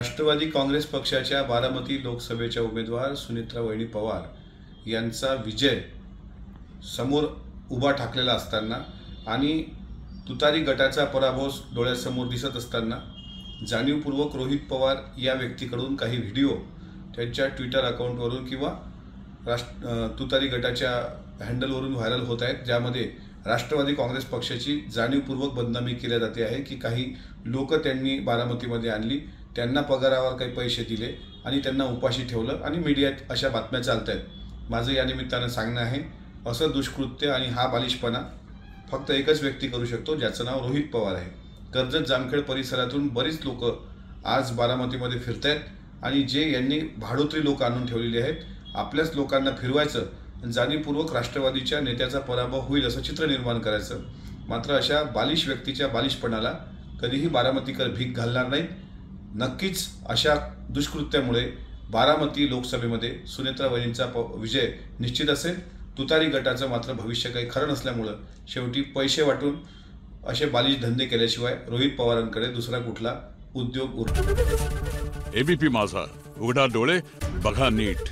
राष्ट्रवादी काँग्रेस पक्षाच्या बारामती लोकसभेच्या उमेदवार सुनेत्रा वहिनी पवार यांचा विजय समोर उभा ठाकलेला असताना आणि तुतारी गटाचा पराभव डोळ्यासमोर दिसत असताना जाणीवपूर्वक रोहित पवार या व्यक्तीकडून काही व्हिडिओ त्यांच्या ट्विटर अकाउंटवरून किंवा तुतारी गटाच्या हँडलवरून व्हायरल होत आहेत, ज्यामध्ये राष्ट्रवादी काँग्रेस पक्षाची जाणीवपूर्वक बदनामी केली जाते आहे की काही लोक त्यांनी बारामतीमध्ये आणली, त्यांना पगारावर काही पैसे दिले आणि त्यांना उपाशी ठेवलं आणि मीडियात अशा बातम्या चालत आहेत। माझं या निमित्तानं सांगणं आहे, असं दुष्कृत्य आणि हा बालिशपणा फक्त एकच व्यक्ती करू शकतो, ज्याचं नाव रोहित पवार आहे। कर्जत जामखेड परिसरातून बरीच लोक आज बारामतीमध्ये फिरत आहेत आणि जे यांनी भाडोत्री लोक आणून ठेवलेले आहेत, आपल्याच लोकांना फिरवायचं, जाणीवपूर्वक राष्ट्रवादीच्या नेत्याचा पराभव होईल असं चित्र निर्माण करायचं। मात्र अशा बालिश व्यक्तीच्या बालिशपणाला कधीही बारामतीकर भीक घालणार नाहीत। नक्कीच अशा दुष्कृत्यामुळे बारामती लोकसभेमध्ये सुनेत्रा वहिनींचा विजय निश्चित असेल। तुतारी गटाचं मात्र भविष्य काही खरं नसल्यामुळे शेवटी पैसे वाटून असे बालिश धंदे केल्याशिवाय रोहित पवारांकडे दुसरा कुठला उद्योग उरतो। एबीपी माझा, उघडा डोळे बघा नीट।